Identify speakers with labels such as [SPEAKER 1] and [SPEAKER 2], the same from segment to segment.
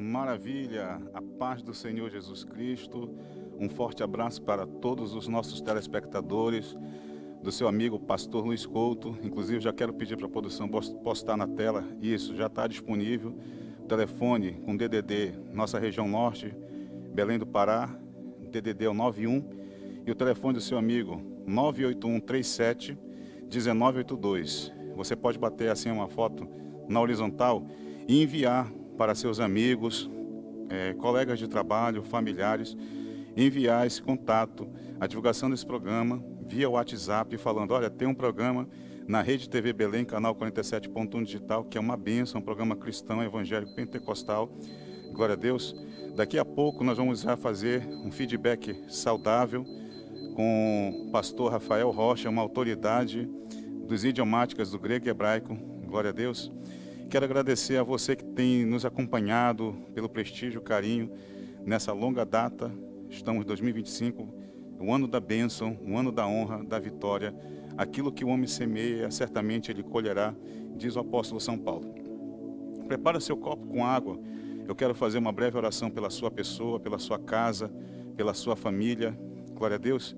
[SPEAKER 1] Maravilha, a paz do Senhor Jesus Cristo. Um forte abraço para todos os nossos telespectadores, do seu amigo Pastor Luiz Couto. Inclusive, já quero pedir para a produção postar na tela. Isso, já está disponível. O telefone com DDD, nossa região norte, Belém do Pará. DDD é o 91. E o telefone do seu amigo, 98137-1982. Você pode bater assim uma foto na horizontal e enviar para seus amigos, colegas de trabalho, familiares, enviar esse contato, a divulgação desse programa via WhatsApp, falando, olha, tem um programa na Rede TV Belém, canal 47.1 digital, que é uma bênção, um programa cristão, evangélico, pentecostal, glória a Deus. Daqui a pouco nós vamos já fazer um feedback saudável com o pastor Rafael Rocha, uma autoridade dos idiomáticas do grego e hebraico, glória a Deus. Quero agradecer a você que tem nos acompanhado pelo prestígio, carinho, nessa longa data. Estamos em 2025, o ano da bênção, o ano da honra, da vitória. Aquilo que o homem semeia, certamente ele colherá, diz o apóstolo São Paulo. Prepara seu copo com água. Eu quero fazer uma breve oração pela sua pessoa, pela sua casa, pela sua família. Glória a Deus.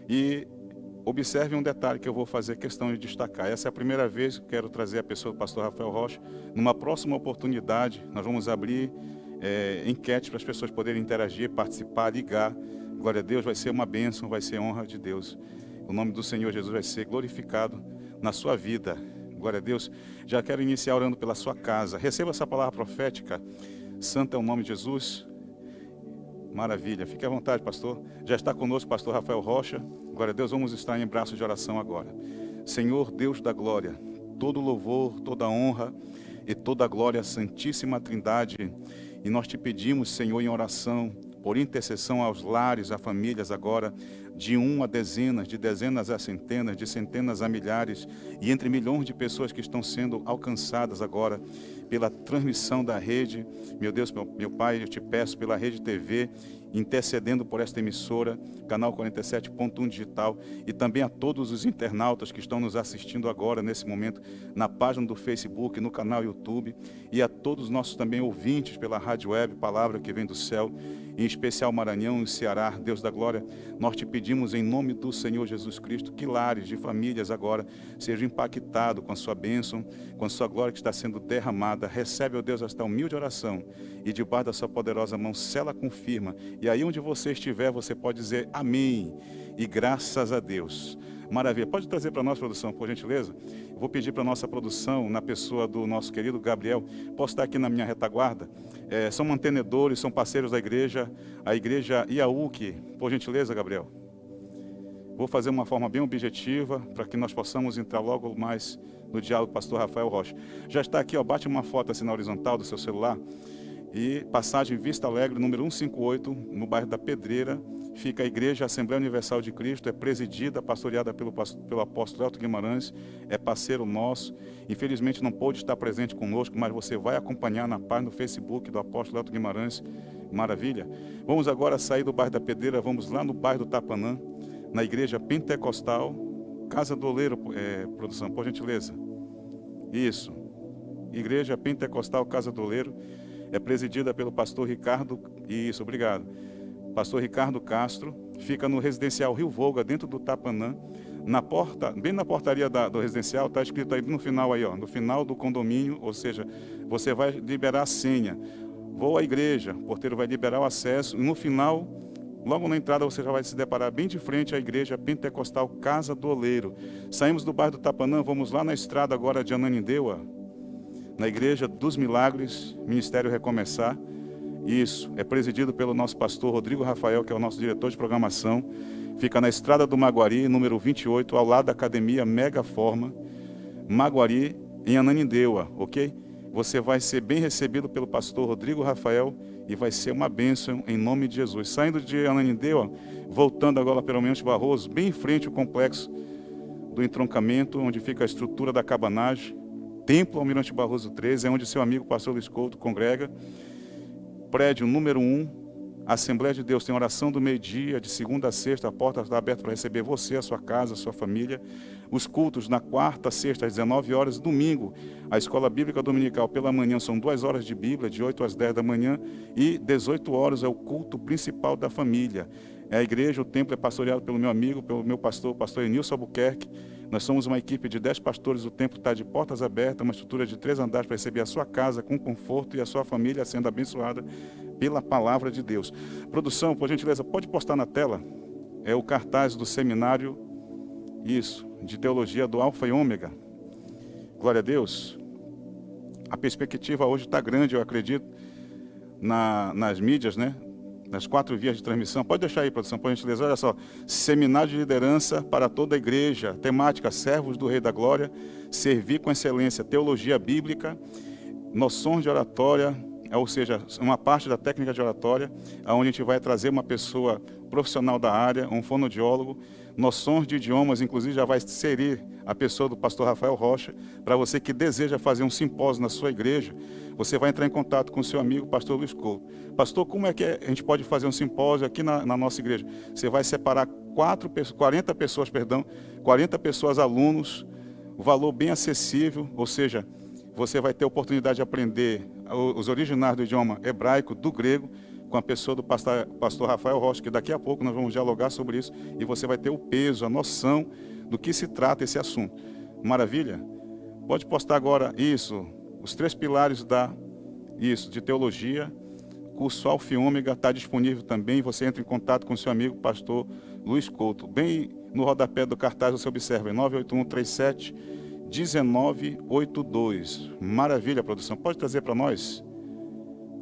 [SPEAKER 1] E observe um detalhe que eu vou fazer questão de destacar. Essa é a primeira vez que quero trazer a pessoa do pastor Rafael Rocha. Numa próxima oportunidade, nós vamos abrir enquete para as pessoas poderem interagir, participar, ligar. Glória a Deus, vai ser uma bênção, vai ser honra de Deus. O nome do Senhor Jesus vai ser glorificado na sua vida. Glória a Deus. Já quero iniciar orando pela sua casa. Receba essa palavra profética. Santo é o nome de Jesus. Maravilha. Fique à vontade, pastor. Já está conosco o pastor Rafael Rocha. Glória a Deus, vamos estar em braços de oração agora. Senhor, Deus da glória, todo louvor, toda honra e toda glória à Santíssima Trindade. E nós te pedimos, Senhor, em oração, por intercessão aos lares, a famílias agora, de 1 a dezenas, de dezenas a centenas, de centenas a milhares, e entre milhões de pessoas que estão sendo alcançadas agora pela transmissão da rede. Meu Deus, meu Pai, eu te peço pela Rede TV, intercedendo por esta emissora, canal 47.1 digital, e também a todos os internautas que estão nos assistindo agora, nesse momento, na página do Facebook, no canal YouTube, e a todos os nossos também ouvintes pela rádio web, Palavra que vem do céu, em especial Maranhão e Ceará. Deus da glória, nós te pedimos em nome do Senhor Jesus Cristo, que lares de famílias agora sejam impactados com a sua bênção, com a sua glória que está sendo derramada. Recebe, ó Deus, esta humilde oração e debaixo da sua poderosa mão, sela, confirma. E aí onde você estiver, você pode dizer amém e graças a Deus. Maravilha. Pode trazer para nós, produção, por gentileza? Vou pedir para a nossa produção, na pessoa do nosso querido Gabriel, posso estar aqui na minha retaguarda. São mantenedores, são parceiros da igreja, a igreja IAUC. Por gentileza, Gabriel. Vou fazer uma forma bem objetiva, para que nós possamos entrar logo mais no diálogo com o pastor Rafael Rocha. Já está aqui, ó, bate uma foto assim na horizontal do seu celular. E passagem Vista Alegre, número 158, no bairro da Pedreira, fica a Igreja Assembleia Universal de Cristo, é presidida, pastoreada pelo apóstolo Elton Guimarães, é parceiro nosso. Infelizmente não pôde estar presente conosco, mas você vai acompanhar na página do Facebook do apóstolo Elton Guimarães. Maravilha. Vamos agora sair do bairro da Pedreira, vamos lá no bairro do Tapanã, na Igreja Pentecostal, Casa do Oleiro, produção, por gentileza. Isso. Igreja Pentecostal, Casa do Oleiro. É presidida pelo pastor Ricardo, isso, obrigado. Pastor Ricardo Castro, fica no residencial Rio Volga, dentro do Tapanã, na porta, bem na portaria do residencial, está escrito aí no final aí, ó, no final do condomínio, ou seja, você vai liberar a senha. Vou à igreja, o porteiro vai liberar o acesso, e no final, logo na entrada, você já vai se deparar bem de frente à Igreja Pentecostal Casa do Oleiro. Saímos do bairro do Tapanã, vamos lá na estrada agora de Ananindeua, na Igreja dos Milagres, Ministério Recomeçar. Isso, é presidido pelo nosso pastor Rodrigo Rafael, que é o nosso diretor de programação. Fica na Estrada do Maguari, número 28, ao lado da Academia Mega Forma, Maguari, em Ananindeua, ok? Você vai ser bem recebido pelo pastor Rodrigo Rafael e vai ser uma bênção em nome de Jesus. Saindo de Ananindeua, voltando agora pelo Almirante Barroso, bem em frente ao complexo do entroncamento, onde fica a estrutura da cabanagem, Templo Almirante Barroso 13, é onde seu amigo pastor Luiz Couto congrega. Prédio número 1, A Assembleia de Deus tem oração do meio-dia, de segunda a sexta, a porta está aberta para receber você, a sua casa, a sua família. Os cultos na quarta, sexta, às 19 horas, domingo. A escola bíblica dominical pela manhã são 2 horas de Bíblia, de 8 às 10 da manhã, e 18 horas é o culto principal da família. É a igreja, o templo é pastoreado pelo meu amigo, pelo meu pastor, o pastor Enilson Albuquerque. Nós somos uma equipe de 10 pastores, o templo está de portas abertas, uma estrutura de 3 andares para receber a sua casa com conforto e a sua família sendo abençoada pela palavra de Deus. Produção, por gentileza, pode postar na tela, é o cartaz do seminário, isso, de teologia do Alfa e Ômega. Glória a Deus. A perspectiva hoje está grande, eu acredito, nas mídias, né? Nas 4 vias de transmissão. Pode deixar aí, produção, por gentileza. Olha só, seminário de liderança para toda a igreja, temática, servos do Rei da Glória, servir com excelência, teologia bíblica, noções de oratória, ou seja, uma parte da técnica de oratória, onde a gente vai trazer uma pessoa profissional da área, um fonoaudiólogo, noções de idiomas, inclusive já vai inserir a pessoa do pastor Rafael Rocha. Para você que deseja fazer um simpósio na sua igreja, você vai entrar em contato com o seu amigo, pastor Luiz Couto. Pastor, como é que a gente pode fazer um simpósio aqui na nossa igreja? Você vai separar 40 pessoas alunos, o valor bem acessível, ou seja, você vai ter a oportunidade de aprender os originais do idioma hebraico, do grego, com a pessoa do pastor Rafael Rocha, que daqui a pouco nós vamos dialogar sobre isso, e você vai ter o peso, a noção do que se trata esse assunto. Maravilha? Pode postar agora isso, os 3 pilares de teologia, curso Alfa e Ômega, está disponível também, você entra em contato com o seu amigo, pastor Luiz Couto. Bem no rodapé do cartaz você observa, 98137-1982. Maravilha, produção. Pode trazer para nós?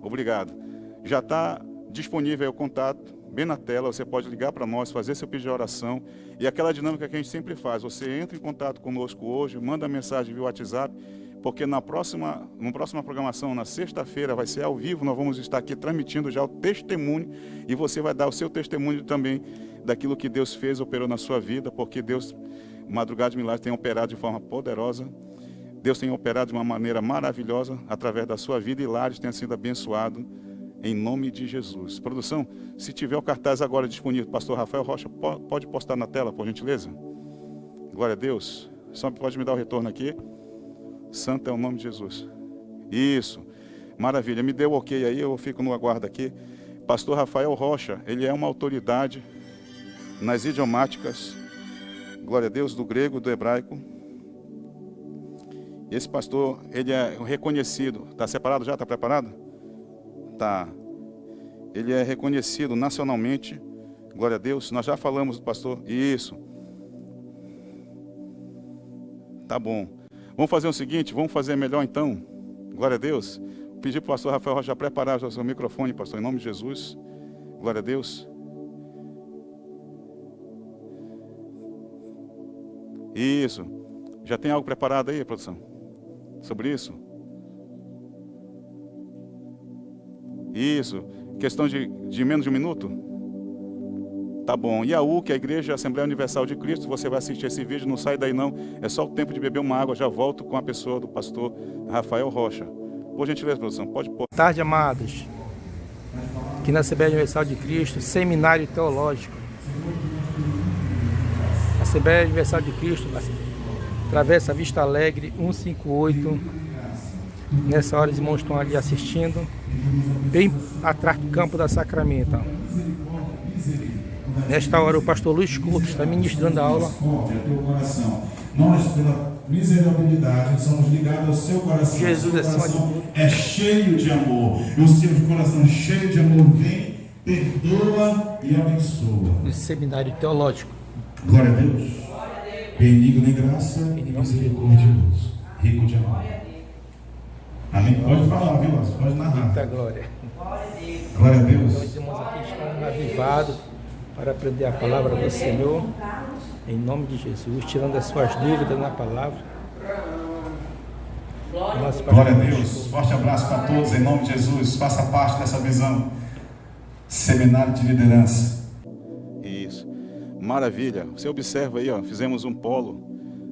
[SPEAKER 1] Obrigado. Já está disponível aí o contato, bem na tela, você pode ligar para nós, fazer seu pedido de oração, e aquela dinâmica que a gente sempre faz, você entra em contato conosco hoje, manda mensagem via WhatsApp, porque na próxima programação, na sexta-feira, vai ser ao vivo, nós vamos estar aqui transmitindo já o testemunho, e você vai dar o seu testemunho também daquilo que Deus fez, operou na sua vida, porque Deus, Madrugada de Milagres, tem operado de forma poderosa, Deus tem operado de uma maneira maravilhosa, através da sua vida, e lares tenha sido abençoado, em nome de Jesus. Produção, se tiver o cartaz agora disponível, pastor Rafael Rocha, pode postar na tela, por gentileza? Glória a Deus. Só pode me dar o retorno aqui. Santo é o nome de Jesus. Isso. Maravilha. Me deu ok aí, eu fico no aguardo aqui. Pastor Rafael Rocha, ele é uma autoridade nas idiomáticas, glória a Deus, do grego, do hebraico. Esse pastor, ele é reconhecido. Está separado já? Está preparado? Tá. Ele é reconhecido nacionalmente, glória a Deus. Nós já falamos do pastor, isso. Tá bom. Vamos fazer o seguinte, vamos fazer melhor então, glória a Deus. Pedir para o pastor Rafael Rocha preparar o seu microfone, pastor, em nome de Jesus, glória a Deus. Isso. Já tem algo preparado aí, produção? Sobre isso? Isso, questão de menos de 1 minuto? Tá bom. E a UC, a Igreja Assembleia Universal de Cristo, você vai assistir esse vídeo, não sai daí não, é só o tempo de beber uma água, já volto com a pessoa do pastor Rafael Rocha. Por gentileza, produção, pode pôr.
[SPEAKER 2] Boa tarde, amados. Aqui na Assembleia Universal de Cristo, Seminário Teológico. Assembleia Universal de Cristo, Travessa Vista Alegre, 158. Nessa hora os irmãos estão ali assistindo, bem atrás do campo da Sacramento. Nesta hora o pastor Luiz Couto está ministrando a aula.
[SPEAKER 3] Nós, pela miserabilidade, somos ligados ao seu coração.
[SPEAKER 2] Jesus
[SPEAKER 3] é coração é cheio de amor. E o seu coração cheio de amor vem, perdoa e abençoa.
[SPEAKER 2] No Seminário Teológico.
[SPEAKER 3] Glória a Deus. Benigno em graça e misericordioso, rico de amor. Amém? Pode falar, viu? Pode narrar.
[SPEAKER 2] Muita glória.
[SPEAKER 3] Glória a Deus.
[SPEAKER 2] Os irmãos aqui estão avivados para aprender a palavra do Senhor, em nome de Jesus, tirando as suas dúvidas na palavra.
[SPEAKER 3] Glória a Deus. Forte abraço para todos, em nome de Jesus. Faça parte dessa visão. Seminário de liderança.
[SPEAKER 1] Isso. Maravilha. Você observa aí, ó, fizemos um polo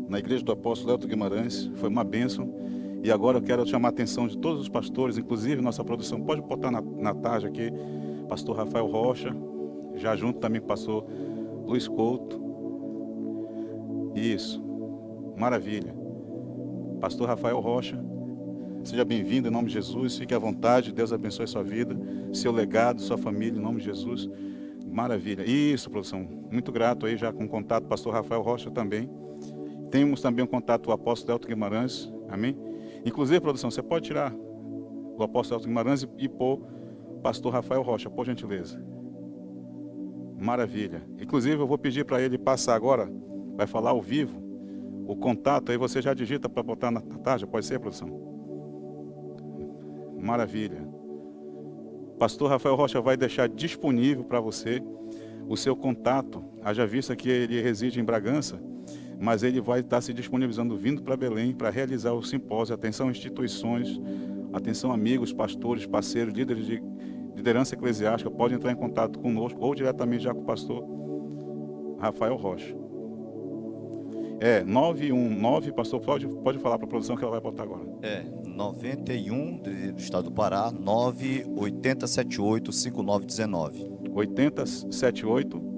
[SPEAKER 1] na Igreja do Apóstolo Elton Guimarães. Foi uma bênção. E agora eu quero chamar a atenção de todos os pastores, inclusive nossa produção. Pode botar na tarja aqui. pastor Rafael Rocha, já junto também com o pastor Luiz Couto. Isso, maravilha. Pastor Rafael Rocha, seja bem-vindo em nome de Jesus, fique à vontade, Deus abençoe sua vida, seu legado, sua família, em nome de Jesus. Maravilha. Isso, produção, muito grato aí já com o contato do pastor Rafael Rocha também. Temos também um contato do apóstolo Elton Guimarães, amém? Inclusive, produção, você pode tirar o apóstolo Elton Guimarães e pôr o pastor Rafael Rocha, por gentileza. Maravilha. Inclusive, eu vou pedir para ele passar agora, vai falar ao vivo, o contato, aí você já digita para botar na tarja, pode ser, produção? Maravilha. Pastor Rafael Rocha vai deixar disponível para você o seu contato, haja vista que ele reside em Bragança, mas ele vai estar se disponibilizando, vindo para Belém, para realizar o simpósio. Atenção instituições, atenção amigos, pastores, parceiros, líderes de liderança eclesiástica, pode entrar em contato conosco ou diretamente já com o pastor Rafael Rocha. 919, pastor, pode falar para a produção que ela vai botar agora.
[SPEAKER 4] 91 do estado do Pará, 98078-5919.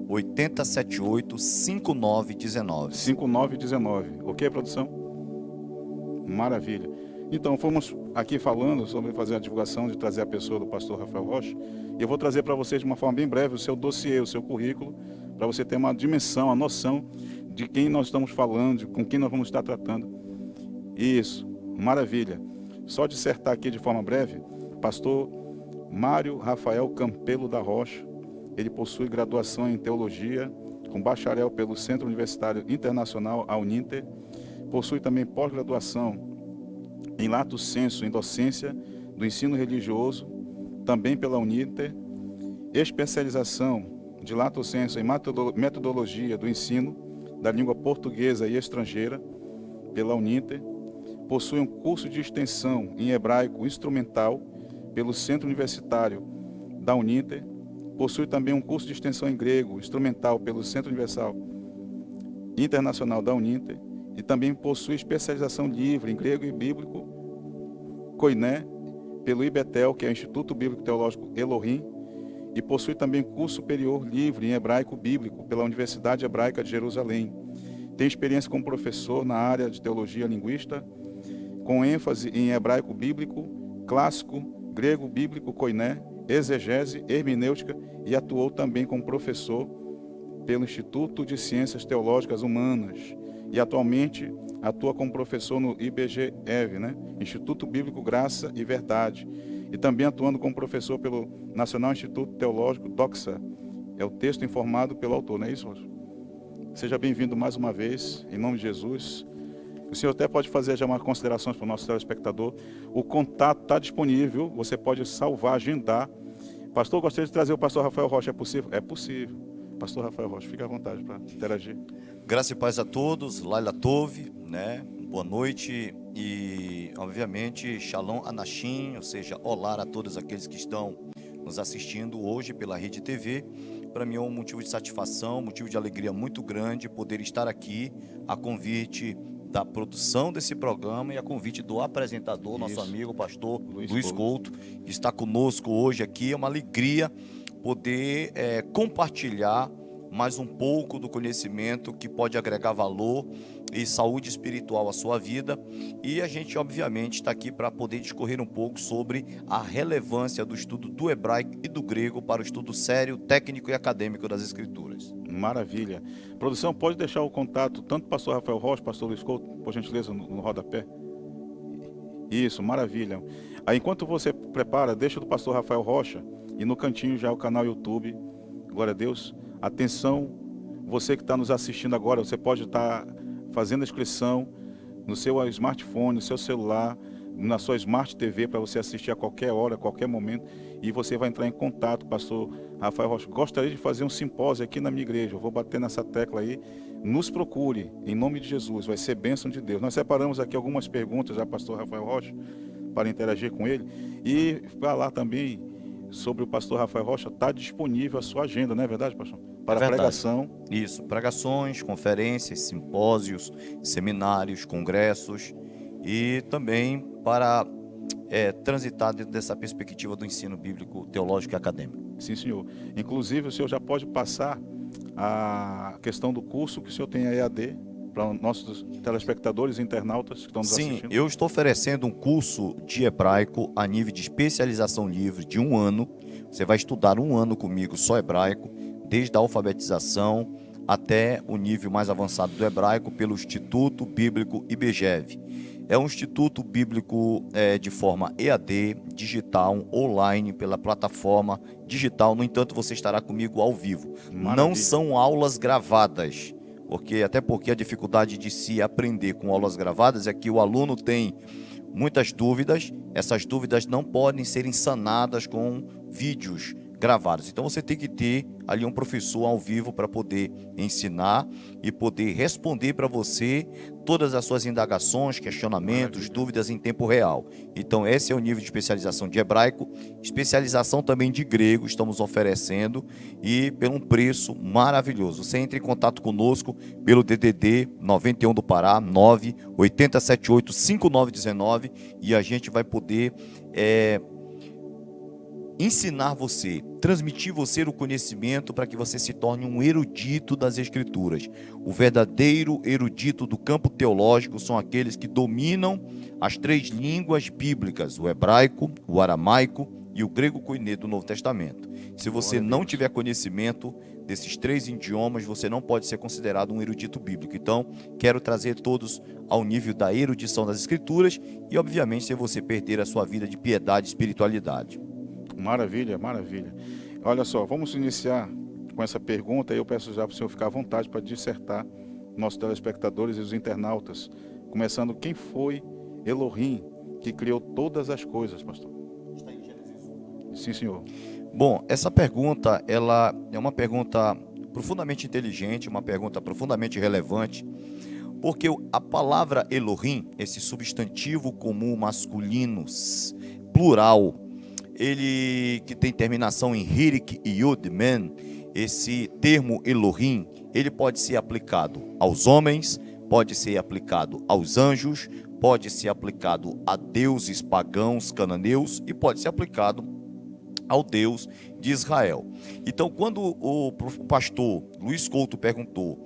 [SPEAKER 1] 8078-5919.
[SPEAKER 4] 5919.
[SPEAKER 1] Ok, produção? Maravilha. Então, fomos aqui falando sobre fazer a divulgação, de trazer a pessoa do pastor Rafael Rocha. E eu vou trazer para vocês de uma forma bem breve o seu dossiê, o seu currículo, para você ter uma dimensão, a noção de quem nós estamos falando, com quem nós vamos estar tratando. Isso, maravilha. Só dissertar aqui de forma breve, pastor Mário Rafael Campelo da Rocha, ele possui graduação em teologia, com bacharel pelo Centro Universitário Internacional, a Uninter, possui também pós-graduação em Lato Sensu, em docência do ensino religioso, também pela Uninter, especialização de Lato Sensu em metodologia do ensino da língua portuguesa e estrangeira, pela Uninter, possui um curso de extensão em hebraico instrumental pelo Centro Universitário da Uninter, possui também um curso de extensão em grego instrumental pelo Centro Universal Internacional da Uninter e também possui especialização livre em grego e bíblico Koiné pelo IBETEL, que é o Instituto Bíblico Teológico Elohim, e possui também curso superior livre em hebraico bíblico pela Universidade Hebraica de Jerusalém. Tem experiência como professor na área de teologia linguista, com ênfase em hebraico bíblico, clássico, grego bíblico, koiné, exegese, hermenêutica, e atuou também como professor pelo Instituto de Ciências Teológicas Humanas e atualmente atua como professor no IBGEV, Instituto Bíblico Graça e Verdade, e também atuando como professor pelo Nacional Instituto Teológico Doxa. É o texto informado pelo autor, não é isso, Rocha? Seja bem-vindo mais uma vez, em nome de Jesus. O senhor até pode fazer já umas considerações para o nosso telespectador. O contato está disponível, você pode salvar, agendar. Pastor, gostaria de trazer o pastor Rafael Rocha, é possível? É possível. Pastor Rafael Rocha, fique à vontade para interagir.
[SPEAKER 4] Graça e paz a todos, Laila Tove, boa noite e, obviamente, Shalom Anashim, ou seja, olá a todos aqueles que estão nos assistindo hoje pela Rede TV. Para mim é um motivo de satisfação, motivo de alegria muito grande poder estar aqui a convite da produção desse programa e a convite do apresentador, nosso amigo, pastor Luiz Couto, que está conosco hoje aqui. É uma alegria poder compartilhar mais um pouco do conhecimento que pode agregar valor e saúde espiritual à sua vida. E a gente, obviamente, está aqui para poder discorrer um pouco sobre a relevância do estudo do hebraico e do grego para o estudo sério, técnico e acadêmico das Escrituras.
[SPEAKER 1] Maravilha. Produção, pode deixar o contato, tanto do pastor Rafael Rocha, pastor Luiz Couto, por gentileza, no rodapé? Isso, maravilha. Aí, enquanto você prepara, deixa do pastor Rafael Rocha e no cantinho já o canal YouTube. Glória a Deus. Atenção, você que está nos assistindo agora, você pode estar fazendo a inscrição no seu smartphone, no seu celular, na sua Smart TV, para você assistir a qualquer hora, a qualquer momento, e você vai entrar em contato com o pastor Rafael Rocha. Gostaria de fazer um simpósio aqui na minha igreja, eu vou bater nessa tecla aí. Nos procure, em nome de Jesus, vai ser bênção de Deus. Nós separamos aqui algumas perguntas ao pastor Rafael Rocha, para interagir com ele, e falar também sobre o pastor Rafael Rocha. Está disponível a sua agenda, não é verdade, pastor? Para pregação.
[SPEAKER 4] Isso, pregações, conferências, simpósios, seminários, congressos e também para transitar dentro dessa perspectiva do ensino bíblico, teológico e acadêmico.
[SPEAKER 1] Sim, senhor. Inclusive, o senhor já pode passar a questão do curso que o senhor tem a EAD para nossos telespectadores e internautas que estão nos
[SPEAKER 4] Sim,
[SPEAKER 1] assistindo.
[SPEAKER 4] eu estou oferecendo um curso de hebraico a nível de especialização livre de 1 ano. Você vai estudar 1 ano comigo só hebraico, desde a alfabetização até o nível mais avançado do hebraico pelo Instituto Bíblico IBGEV. É um instituto bíblico de forma EAD, digital, online, pela plataforma digital. No entanto, você estará comigo ao vivo.
[SPEAKER 1] Maravilha.
[SPEAKER 4] Não são aulas gravadas, até porque a dificuldade de se aprender com aulas gravadas é que o aluno tem muitas dúvidas. Essas dúvidas não podem ser sanadas com vídeos gravados. Então você tem que ter ali um professor ao vivo para poder ensinar e poder responder para você todas as suas indagações, questionamentos, dúvidas em tempo real. Então esse é o nível de especialização de hebraico, especialização também de grego estamos oferecendo e por um preço maravilhoso. Você entra em contato conosco pelo DDD 91 do Pará 980785919 e a gente vai poder ensinar você, transmitir você o conhecimento para que você se torne um erudito das Escrituras. O verdadeiro erudito do campo teológico são aqueles que dominam as 3 línguas bíblicas, o hebraico, o aramaico e o grego koiné do Novo Testamento. Se você não tiver conhecimento desses 3 idiomas, você não pode ser considerado um erudito bíblico. Então, quero trazer todos ao nível da erudição das Escrituras e, obviamente, se você perder a sua vida de piedade e espiritualidade.
[SPEAKER 1] Maravilha, maravilha. Olha só, vamos iniciar com essa pergunta e eu peço já para o senhor ficar à vontade para dissertar nossos telespectadores e os internautas. Começando, quem foi Elohim que criou todas as coisas, pastor?
[SPEAKER 4] Está em Gênesis 1.
[SPEAKER 1] Sim, senhor.
[SPEAKER 4] Bom, essa pergunta, ela é uma pergunta profundamente inteligente, uma pergunta profundamente relevante, porque a palavra Elohim, esse substantivo comum masculino, plural, ele que tem terminação em Hirik e Yud Men, esse termo Elohim, ele pode ser aplicado aos homens, pode ser aplicado aos anjos, pode ser aplicado a deuses pagãos cananeus e pode ser aplicado ao Deus de Israel. Então, quando o pastor Luiz Couto perguntou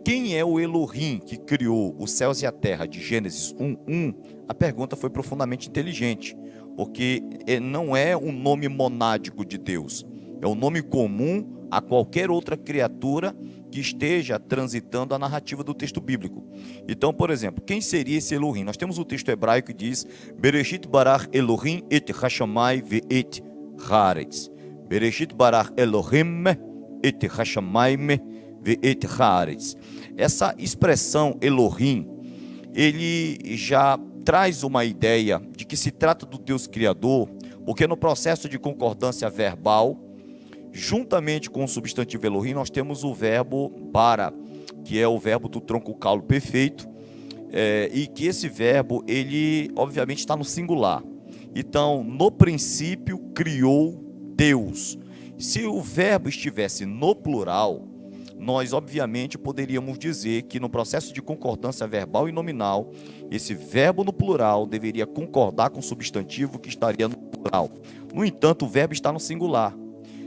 [SPEAKER 4] quem é o Elohim que criou os céus e a terra de Gênesis 1:1, a pergunta foi profundamente inteligente, porque não é um nome monádico de Deus, é um nome comum a qualquer outra criatura que esteja transitando a narrativa do texto bíblico. Então, por exemplo, quem seria esse Elohim? Nós temos o texto hebraico que diz Bereshit barach Elohim et hashamai ve'et haaretz. Bereshit barach Elohim et hashamai ve'et haaretz. Essa expressão Elohim, ele já traz uma ideia de que se trata do Deus Criador, porque no processo de concordância verbal, juntamente com o substantivo Elohim, nós temos o verbo bara, que é o verbo do tronco caulo perfeito, e que esse verbo, ele obviamente está no singular. Então, no princípio criou Deus. Se o verbo estivesse no plural, nós obviamente poderíamos dizer que no processo de concordância verbal e nominal, esse verbo no plural deveria concordar com o substantivo que estaria no plural. No entanto, o verbo está no singular.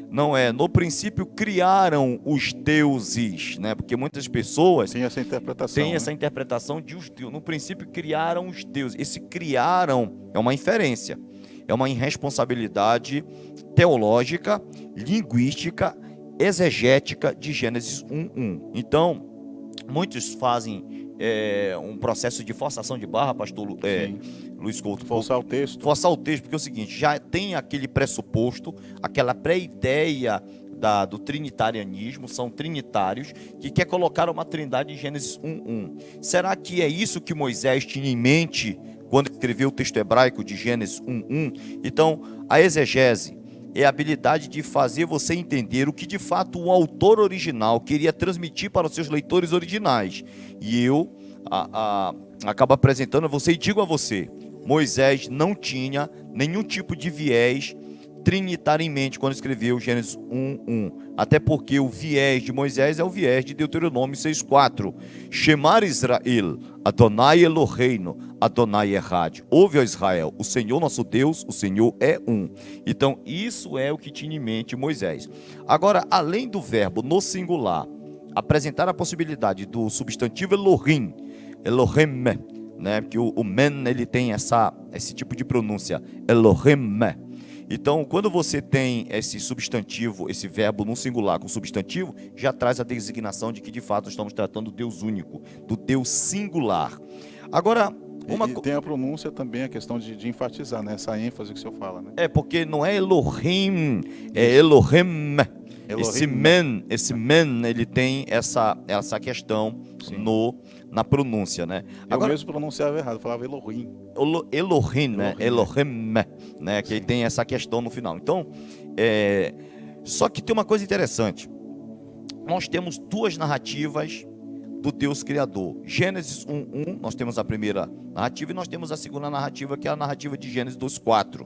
[SPEAKER 4] Não é, no princípio criaram os deuses, né? Porque muitas pessoas
[SPEAKER 1] Tem essa interpretação.
[SPEAKER 4] têm essa interpretação de os deuses. No princípio criaram os deuses. Esse criaram é uma inferência, é uma irresponsabilidade teológica, linguística, exegética de Gênesis 1:1. Então, muitos fazem um processo de forçação de barra, pastor Luiz Couto.
[SPEAKER 1] Forçar o texto.
[SPEAKER 4] Forçar o texto, porque é o seguinte, já tem aquele pressuposto, aquela pré-ideia do trinitarianismo, são trinitários, que quer colocar uma trindade em Gênesis 1:1. Será que é isso que Moisés tinha em mente quando escreveu o texto hebraico de Gênesis 1:1? Então, a exegese é a habilidade de fazer você entender o que de fato o autor original queria transmitir para os seus leitores originais. E eu acabo apresentando a você e digo a você, Moisés não tinha nenhum tipo de viés trinitariamente quando escreveu Gênesis 1:1. Até porque o viés de Moisés é o viés de Deuteronômio 6:4. Shemar Israel, Adonai Eloheinu, Adonai Echad. Ouve, ó Israel, o Senhor nosso Deus, o Senhor é um. Então, isso é o que tinha em mente Moisés. Agora, além do verbo no singular apresentar a possibilidade do substantivo Elohim, Elohim, né? Porque o men ele tem esse tipo de pronúncia, Elohim. Então, quando você tem esse substantivo, esse verbo no singular com substantivo, já traz a designação de que de fato estamos tratando do Deus único, do Deus singular. Agora,
[SPEAKER 1] E tem a pronúncia também, a questão de enfatizar, né? Essa ênfase que o senhor fala, né?
[SPEAKER 4] porque não é Elohim, é Elohim.
[SPEAKER 1] Elohim.
[SPEAKER 4] Esse men, ele tem essa questão na pronúncia, né?
[SPEAKER 1] Eu mesmo pronunciava errado, eu falava Elohim.
[SPEAKER 4] Elohim, né?
[SPEAKER 1] Elohim.
[SPEAKER 4] Elohim, né? Que tem essa questão no final. Então, só que tem uma coisa interessante. Nós temos duas narrativas do Deus Criador. Gênesis 1:1, nós temos a primeira narrativa e nós temos a segunda narrativa, que é a narrativa de Gênesis 2:4.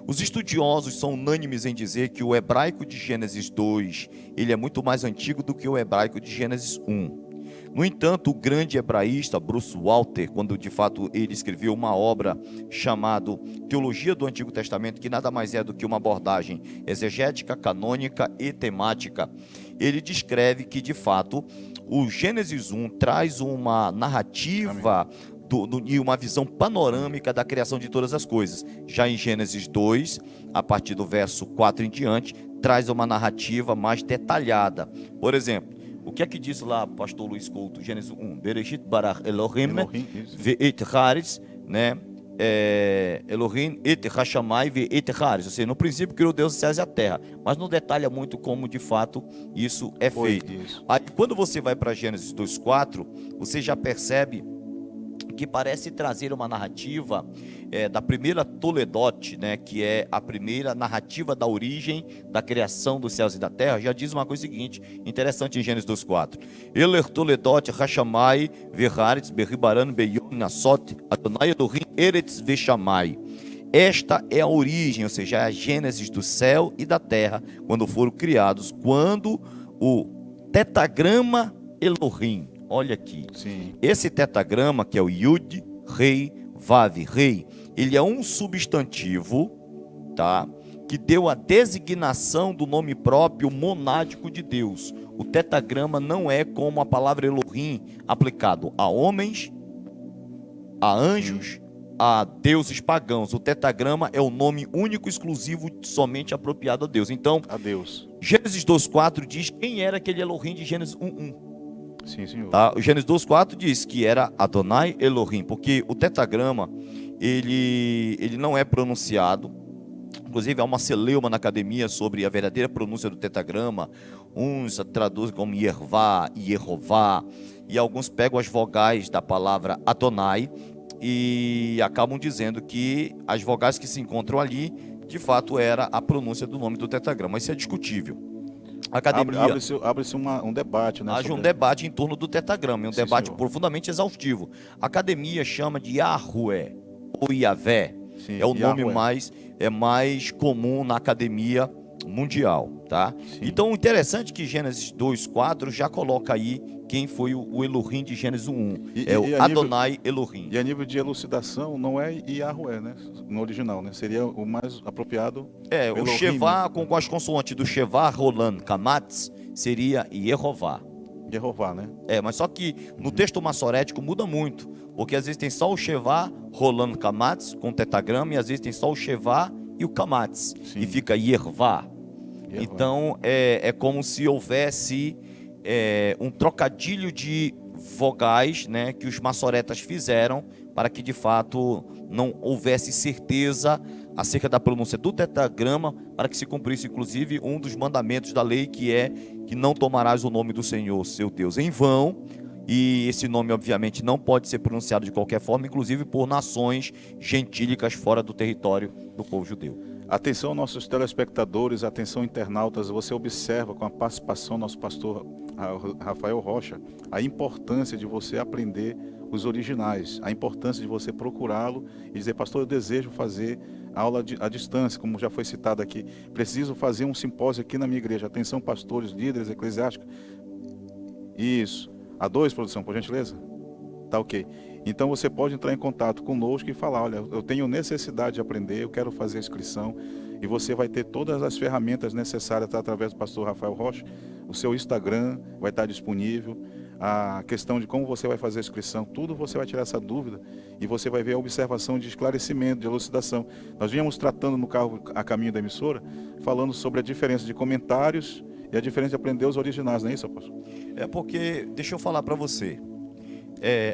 [SPEAKER 4] Os estudiosos são unânimes em dizer que o hebraico de Gênesis 2, ele é muito mais antigo do que o hebraico de Gênesis 1. No entanto, o grande hebraísta Bruce Walter, quando de fato ele escreveu uma obra chamada Teologia do Antigo Testamento, que nada mais é do que uma abordagem exegética, canônica e temática, ele descreve que de fato o Gênesis 1 traz uma narrativa e uma visão panorâmica da criação de todas as coisas. Já em Gênesis 2, a partir do verso 4 em diante, traz uma narrativa mais detalhada. Por exemplo, o que é que diz lá, pastor Luiz Couto, Gênesis 1? Bereshit barach Elohim ve'et haaretz, né? Elohim et hashamai ve'et haaretz. Ou seja, no princípio criou Deus os céus e a terra, mas não detalha muito como de fato isso é feito. Aí, quando você vai para Gênesis 2:4, você já percebe que parece trazer uma narrativa da primeira Toledote, né, que é a primeira narrativa da origem da criação dos céus e da terra. Já diz uma coisa seguinte, interessante em Gênesis 2:4. Eler Toledote Hashamai Veharetz Beribaran Beyon Nasot Adonai Elohim Eretz Veshamai. Esta é a origem, ou seja, a gênesis do céu e da terra, quando foram criados, quando o tetagrama Elohim, olha aqui, esse tetagrama que é o Yud, Rei, Vav, Rei, ele é um substantivo, tá? Que deu a designação do nome próprio monádico de Deus. O tetagrama não é como a palavra Elohim aplicado a homens, a anjos, a deuses pagãos. O tetagrama é o nome único, exclusivo, somente apropriado a Deus. Então,
[SPEAKER 1] a Deus.
[SPEAKER 4] Gênesis 2:4 diz quem era aquele Elohim de Gênesis 1:1.
[SPEAKER 1] Sim, senhor.
[SPEAKER 4] Tá? O Gênesis 2:4 diz que era Adonai Elohim, porque o tetagrama ele não é pronunciado. Inclusive há uma celeuma na academia sobre a verdadeira pronúncia do tetagrama. Uns traduzem como Yervá, Yehová, e alguns pegam as vogais da palavra Adonai e acabam dizendo que as vogais que se encontram ali, de fato, era a pronúncia do nome do tetagrama. Isso é discutível. Academia,
[SPEAKER 1] abre-se um debate, né?
[SPEAKER 4] Um debate em torno do tetagrama, um debate profundamente exaustivo. A academia chama de Yahweh ou Yahvé. É o nome mais comum na academia mundial, tá? Então, o interessante é que Gênesis 2:4 já coloca aí quem foi o Elohim de Gênesis 1. O Adonai Elohim.
[SPEAKER 1] E a nível de elucidação, não é Yahweh, né? No original, né? Seria o mais apropriado.
[SPEAKER 4] O Shevá, com as consoantes do Shevá, Roland, Kamatz, seria Yehová.
[SPEAKER 1] Yehová, né?
[SPEAKER 4] Mas só que no texto massorético muda muito, porque às vezes tem só o Shevá, Roland, Kamatz, com tetagrama, e às vezes tem só o Shevá e o Kamatz, e fica Yervá. Então, é como se houvesse um trocadilho de vogais, né, que os massoretas fizeram para que de fato não houvesse certeza acerca da pronúncia do tetagrama, para que se cumprisse inclusive um dos mandamentos da lei, que é que não tomarás o nome do Senhor, seu Deus, em vão. E esse nome obviamente não pode ser pronunciado de qualquer forma, inclusive por nações gentílicas fora do território do povo judeu.
[SPEAKER 1] Atenção, nossos telespectadores, atenção, internautas, você observa com a participação do nosso pastor Rafael Rocha a importância de você aprender os originais, a importância de você procurá-lo e dizer: pastor, eu desejo fazer aula à distância, como já foi citado aqui. Preciso fazer um simpósio aqui na minha igreja. Atenção, pastores, líderes eclesiásticos. Isso. A2, produção, por gentileza? Tá ok. Então você pode entrar em contato conosco e falar, olha, eu tenho necessidade de aprender, eu quero fazer a inscrição, e você vai ter todas as ferramentas necessárias através do pastor Rafael Rocha. O seu Instagram vai estar disponível, a questão de como você vai fazer a inscrição, tudo você vai tirar essa dúvida e você vai ver a observação de esclarecimento, de elucidação. Nós viemos tratando no carro a caminho da emissora, falando sobre a diferença de comentários e a diferença de aprender os originais, não é isso, apóstolo?
[SPEAKER 4] É porque, deixa eu falar para você,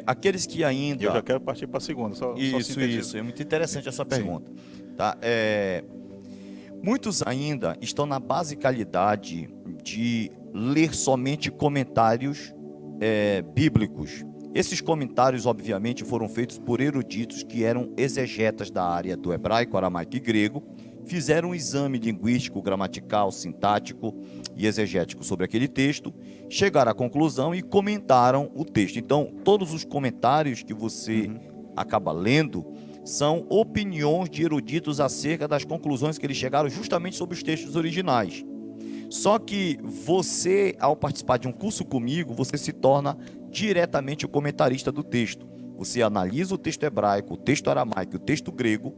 [SPEAKER 4] aqueles que ainda...
[SPEAKER 1] E eu já quero partir para a segunda, só
[SPEAKER 4] Isso, é muito interessante essa pergunta. Tá? Muitos ainda estão na basicalidade de ler somente comentários bíblicos. Esses comentários, obviamente, foram feitos por eruditos que eram exegetas da área do hebraico, aramaico e grego, fizeram um exame linguístico, gramatical, sintático e exegético sobre aquele texto, chegaram à conclusão e comentaram o texto. Então, todos os comentários que você acaba lendo são opiniões de eruditos acerca das conclusões que eles chegaram justamente sobre os textos originais. Só que você, ao participar de um curso comigo, você se torna diretamente o comentarista do texto. Você analisa o texto hebraico, o texto aramaico, o texto grego,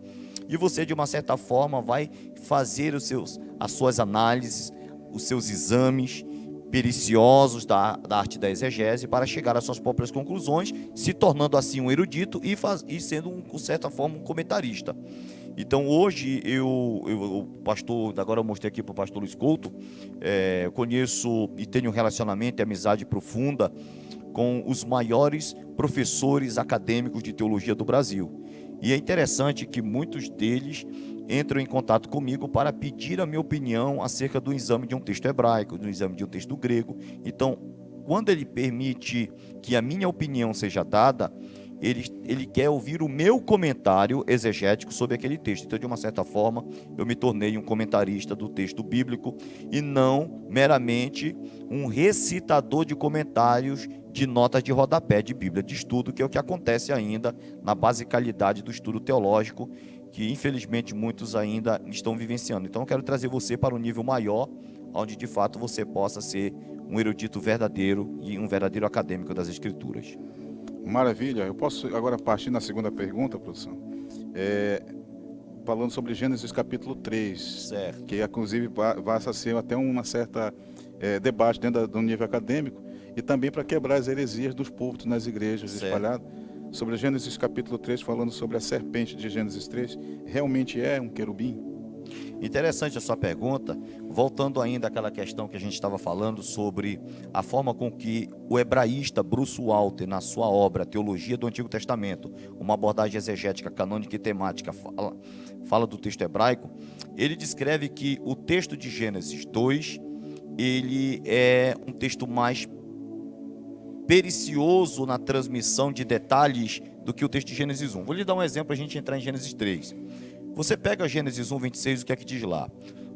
[SPEAKER 4] e você, de uma certa forma, vai fazer as suas análises, os seus exames periciosos da arte da exegese para chegar às suas próprias conclusões, se tornando assim um erudito e sendo, de certa forma, um comentarista. Então, hoje, o pastor, agora eu mostrei aqui para o pastor Luiz Couto, conheço e tenho um relacionamento e amizade profunda com os maiores professores acadêmicos de teologia do Brasil. E é interessante que muitos deles entram em contato comigo para pedir a minha opinião acerca do exame de um texto hebraico, do exame de um texto grego. Então, quando ele permite que a minha opinião seja dada, ele quer ouvir o meu comentário exegético sobre aquele texto. Então, de uma certa forma, eu me tornei um comentarista do texto bíblico e não meramente um recitador de comentários de notas de rodapé de Bíblia de estudo, que é o que acontece ainda na basicalidade do estudo teológico, que infelizmente muitos ainda estão vivenciando. Então eu quero trazer você para um nível maior, onde de fato você possa ser um erudito verdadeiro e um verdadeiro acadêmico das Escrituras.
[SPEAKER 1] Maravilha. Eu posso agora partir na segunda pergunta, produção? Falando sobre Gênesis capítulo 3,
[SPEAKER 4] certo.
[SPEAKER 1] Que inclusive vai a ser até uma certa debate dentro do nível acadêmico, e também para quebrar as heresias dos púlpitos nas igrejas espalhadas. Sobre Gênesis capítulo 3, falando sobre a serpente de Gênesis 3, realmente é um querubim?
[SPEAKER 4] Interessante a sua pergunta, voltando ainda àquela questão que a gente estava falando sobre a forma com que o hebraísta Bruce Walter, na sua obra Teologia do Antigo Testamento, uma abordagem exegética, canônica e temática, fala do texto hebraico. Ele descreve que o texto de Gênesis 2, ele é um texto mais pericioso na transmissão de detalhes do que o texto de Gênesis 1. Vou lhe dar um exemplo para a gente entrar em Gênesis 3. Você pega Gênesis 1, 26, o que é que diz lá?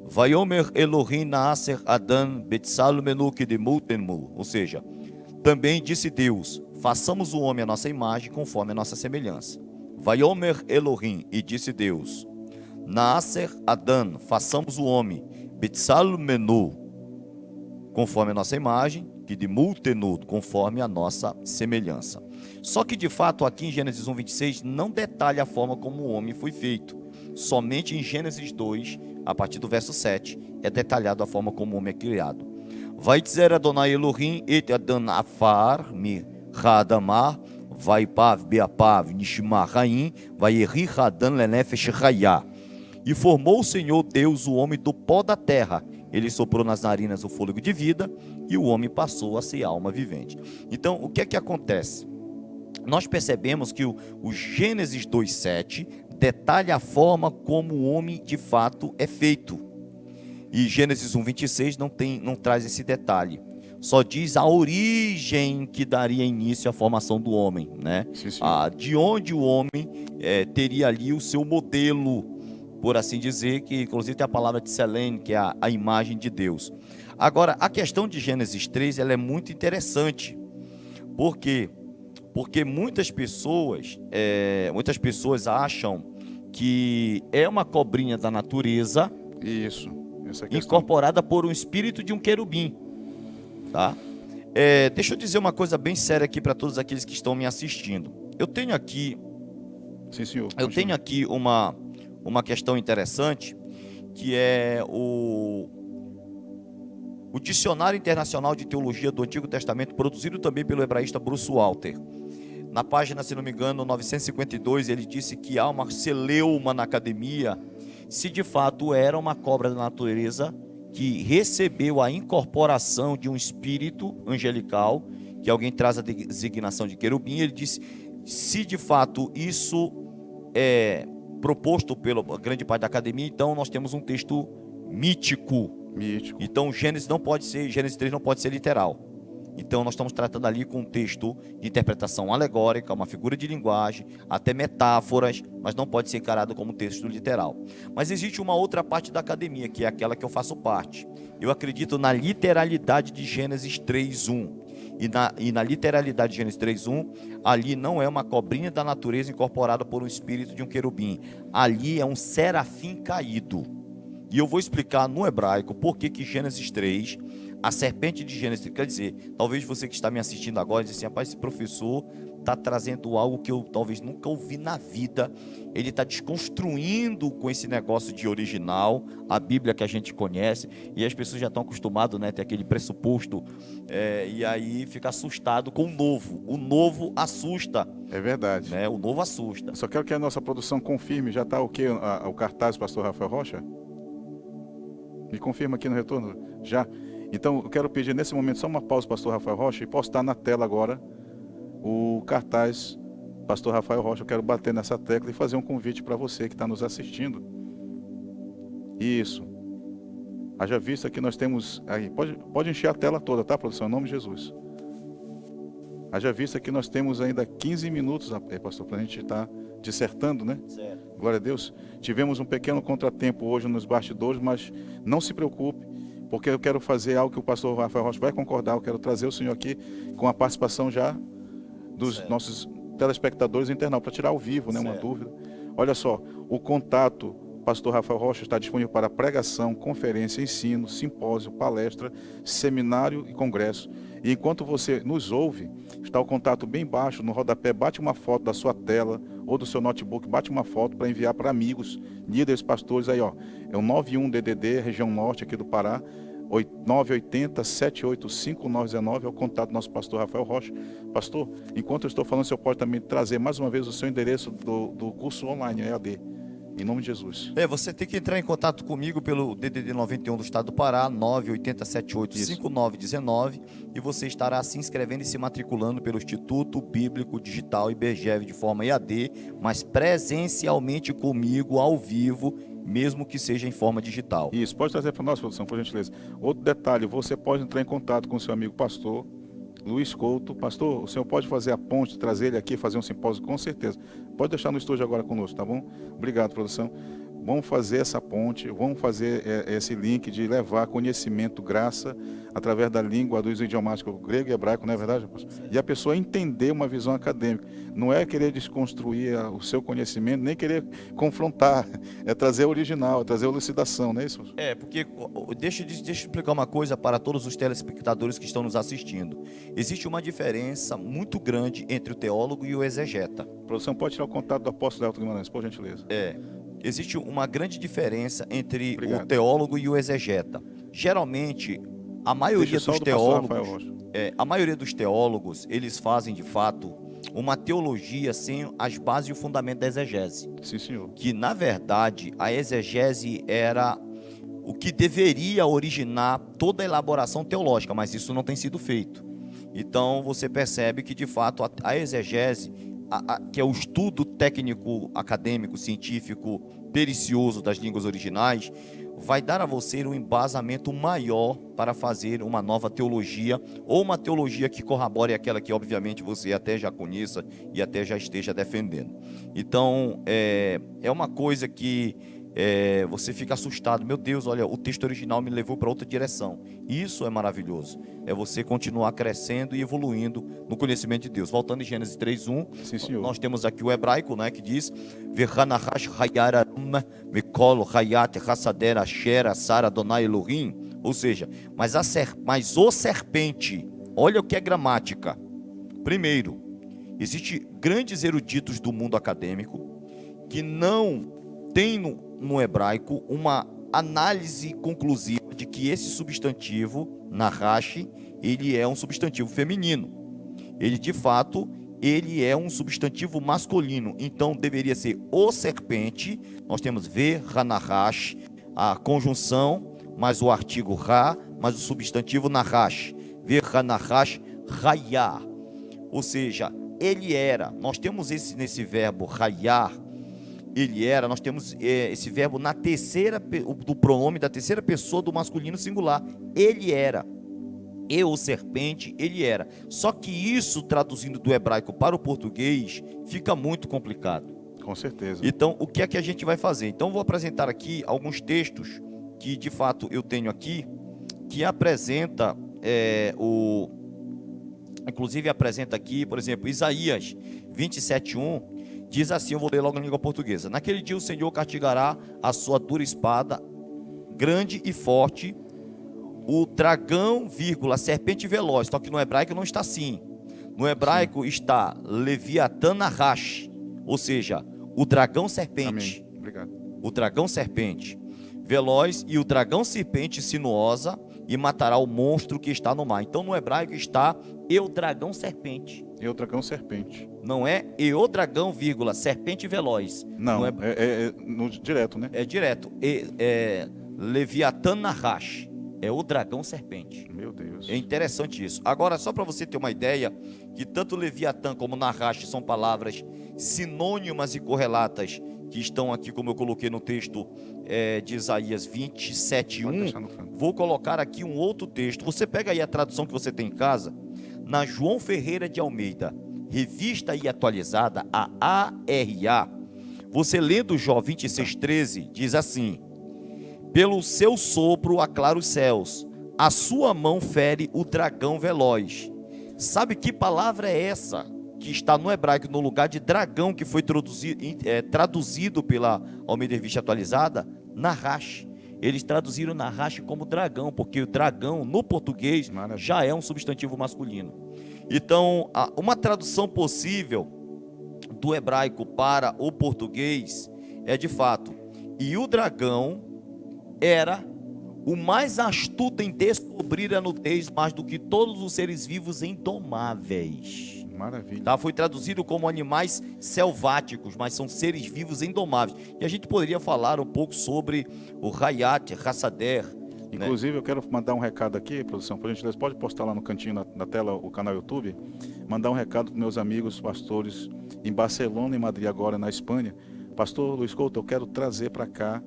[SPEAKER 4] Vayomer Elohim naaser Adam betzal menu kedemut enmu. Ou seja, também disse Deus, façamos o homem à nossa imagem, conforme a nossa semelhança. Vayomer Elohim, e disse Deus, naaser Adam, façamos o homem, betzal menu, conforme a nossa imagem, que de multenudo, conforme a nossa semelhança. Só que de fato aqui em Gênesis 1, 26 não detalha a forma como o homem foi feito. Somente em Gênesis 2, a partir do verso 7, é detalhado a forma como o homem é criado. Vai dizer Adonai Elohim et Adam afar mi radamar vai pav beapav nishma raim vai erri radan lenefesh raya. E formou o Senhor Deus o homem do pó da terra. Ele soprou nas narinas o fôlego de vida e o homem passou a ser alma vivente. Então, o que é que acontece? Nós percebemos que o Gênesis 2:7 detalha a forma como o homem de fato é feito. E Gênesis 1:26 não traz esse detalhe. Só diz a origem que daria início à formação do homem, né?
[SPEAKER 1] Sim, sim.
[SPEAKER 4] De onde o homem teria ali o seu modelo, por assim dizer, que inclusive tem a palavra de Selene, que é a imagem de Deus. Agora, a questão de Gênesis 3, ela é muito interessante. Por quê? Porque muitas pessoas acham que é uma cobrinha da natureza
[SPEAKER 1] Isso. Essa é a questão.
[SPEAKER 4] incorporada por um espírito de um querubim, tá? Deixa eu dizer uma coisa bem séria aqui para todos aqueles que estão me assistindo. Eu tenho aqui
[SPEAKER 1] Sim, senhor.
[SPEAKER 4] Eu
[SPEAKER 1] Continue.
[SPEAKER 4] tenho aqui uma questão interessante, que é o Dicionário Internacional de Teologia do Antigo Testamento, produzido também pelo hebraísta Bruce Walter. Na página, se não me engano, 952, ele disse que há uma celeuma na academia, se de fato era uma cobra da natureza que recebeu a incorporação de um espírito angelical, que alguém traz a designação de querubim. Ele disse, se de fato isso é proposto pela grande parte da academia, então nós temos um texto mítico. Então Gênesis 3 não pode ser literal. Então nós estamos tratando ali com um texto de interpretação alegórica, uma figura de linguagem, até metáforas, mas não pode ser encarado como texto literal. Mas existe uma outra parte da academia, que é aquela que eu faço parte. Eu acredito na literalidade de Gênesis 3:1. E na literalidade de Gênesis 3:1, ali não é uma cobrinha da natureza incorporada por um espírito de um querubim. Ali é um serafim caído. E eu vou explicar no hebraico por que Gênesis 3, a serpente de Gênesis 3, quer dizer, talvez você que está me assistindo agora diz assim, rapaz, esse professor está trazendo algo que eu talvez nunca ouvi na vida. Ele está desconstruindo com esse negócio de original, a Bíblia que a gente conhece, e as pessoas já estão acostumadas, né, ter aquele pressuposto, e aí fica assustado com o novo. O novo assusta.
[SPEAKER 1] É verdade.
[SPEAKER 4] Né? O novo assusta.
[SPEAKER 1] Só quero que a nossa produção confirme, já está o quê? O cartaz do pastor Rafael Rocha? Me confirma aqui no retorno? Já? Então, eu quero pedir nesse momento só uma pausa, pastor Rafael Rocha, e postar na tela agora o cartaz pastor Rafael Rocha. Eu quero bater nessa tecla e fazer um convite para você que está nos assistindo. Isso. Haja vista que nós temos aí, pode encher a tela toda, tá, produção? Em nome de Jesus. Haja vista que nós temos ainda 15 minutos, pastor, para a gente estar dissertando, né?
[SPEAKER 4] Certo.
[SPEAKER 1] Glória a Deus. Tivemos um pequeno contratempo hoje nos bastidores, mas não se preocupe, porque eu quero fazer algo que o pastor Rafael Rocha vai concordar. Eu quero trazer o senhor aqui com a participação já dos nossos telespectadores internautas, para tirar ao vivo, né, uma dúvida. Olha só, o contato, pastor Rafael Rocha, está disponível para pregação, conferência, ensino, simpósio, palestra, seminário e congresso. E enquanto você nos ouve, está o contato bem baixo, no rodapé, bate uma foto da sua tela ou do seu notebook, bate uma foto para enviar para amigos, líderes, pastores, aí ó, é o 91-DDD, região norte aqui do Pará, 980-785-919, é o contato do nosso pastor Rafael Rocha. Pastor, enquanto eu estou falando, o senhor pode também trazer mais uma vez o seu endereço do curso online, EAD. Em nome de Jesus.
[SPEAKER 4] Você tem que entrar em contato comigo pelo DDD 91 do estado do Pará, 980785919, e você estará se inscrevendo e se matriculando pelo Instituto Bíblico Digital IBGEV de forma EAD, mas presencialmente comigo, ao vivo, mesmo que seja em forma digital.
[SPEAKER 1] Isso, pode trazer para nós, produção, por gentileza. Outro detalhe, você pode entrar em contato com o seu amigo pastor Luiz Couto. Pastor, o senhor pode fazer a ponte, trazer ele aqui, fazer um simpósio, com certeza. Pode deixar no estúdio agora conosco, tá bom? Obrigado, produção. Vamos fazer essa ponte, vamos fazer esse link de levar conhecimento, graça, através da língua dos idiomáticos grego e hebraico, não é verdade, pastor? E a pessoa entender uma visão acadêmica. Não é querer desconstruir o seu conhecimento, nem querer confrontar. É trazer o original, é trazer a elucidação, não é isso?
[SPEAKER 4] Porque, deixa eu explicar uma coisa para todos os telespectadores que estão nos assistindo. Existe uma diferença muito grande entre o teólogo e o exegeta.
[SPEAKER 1] A produção pode tirar o contato do apóstolo Elton Guimarães, por gentileza.
[SPEAKER 4] Existe uma grande diferença entre o teólogo e o exegeta. Geralmente, a maioria dos teólogos, eles fazem de fato uma teologia sem as bases e o fundamento da exegese.
[SPEAKER 1] Sim, senhor.
[SPEAKER 4] Que na verdade a exegese era o que deveria originar toda a elaboração teológica, mas isso não tem sido feito. Então você percebe que de fato a exegese, que é o estudo técnico, acadêmico, científico, pericioso das línguas originais, vai dar a você um embasamento maior para fazer uma nova teologia, ou uma teologia que corrobore aquela que obviamente você até já conheça e até já esteja defendendo. Então é uma coisa que você fica assustado. Meu Deus, olha, o texto original me levou para outra direção. Isso é maravilhoso. É você continuar crescendo e evoluindo no conhecimento de Deus. Voltando em Gênesis 3:1,
[SPEAKER 1] Sim, senhor.
[SPEAKER 4] nós temos aqui o hebraico, né, que diz: V'hanahash hayara mikol hayat hasader asher asar Adonai Elohim. Ou seja, mas o serpente, olha o que é gramática. Primeiro, existem grandes eruditos do mundo acadêmico que não tem no hebraico uma análise conclusiva de que esse substantivo, Nahash, ele é um substantivo feminino. Ele, de fato, ele é um substantivo masculino. Então, deveria ser o serpente. Nós temos V'hanahash, a conjunção, mais o artigo Ra, mais o substantivo Nahash. V'hanahash Hayar. Ou seja, ele era. Nós temos nesse verbo Hayar, ele era, nós temos esse verbo na terceira, do pronome da terceira pessoa do masculino singular. Ele era. E o serpente, ele era. Só que isso, traduzindo do hebraico para o português, fica muito complicado.
[SPEAKER 1] Com certeza.
[SPEAKER 4] Então, o que é que a gente vai fazer? Então, vou apresentar aqui alguns textos que, de fato, eu tenho aqui, que apresenta inclusive apresenta aqui, por exemplo, Isaías 27:1, diz assim, eu vou ler logo na língua portuguesa: naquele dia o Senhor castigará a sua dura espada, grande e forte, o dragão, a serpente veloz. Só que no hebraico não está assim. No hebraico está Leviatã Nahash, ou seja, o dragão serpente.
[SPEAKER 1] Amém. Obrigado.
[SPEAKER 4] O dragão serpente veloz e o dragão serpente sinuosa, e matará o monstro que está no mar. Então no hebraico está o dragão serpente.
[SPEAKER 1] E o dragão serpente.
[SPEAKER 4] Não é o dragão, serpente veloz.
[SPEAKER 1] Não, é direto, né?
[SPEAKER 4] É direto. Leviatã Nahash. É o dragão serpente.
[SPEAKER 1] Meu Deus.
[SPEAKER 4] É interessante isso. Agora, só para você ter uma ideia, que tanto Leviatã como Nahash são palavras sinônimas e correlatas, que estão aqui, como eu coloquei no texto de Isaías 27:1. Vou colocar aqui um outro texto. Você pega aí a tradução que você tem em casa, na João Ferreira de Almeida, revista e atualizada, a ARA. Você lendo Jó 26:13, diz assim: pelo seu sopro aclara os céus, a sua mão fere o dragão veloz. Sabe que palavra é essa que está no hebraico no lugar de dragão, que foi traduzido pela Almeida Revista Atualizada? Nahash. Eles traduziram Nahash como dragão, porque o dragão no português já é um substantivo masculino. Então, uma tradução possível do hebraico para o português é, de fato, e o dragão era o mais astuto em descobrir a nudez, mais do que todos os seres vivos indomáveis.
[SPEAKER 1] Maravilha.
[SPEAKER 4] Tá? Foi traduzido como animais selváticos, mas são seres vivos indomáveis. E a gente poderia falar um pouco sobre o Hayat, Hassader.
[SPEAKER 1] Inclusive, eu quero mandar um recado aqui, produção, por gentileza, pode postar lá no cantinho na tela o canal YouTube, mandar um recado para meus amigos pastores em Barcelona e Madrid, agora na Espanha. Pastor Luiz Couto, eu quero trazer para cá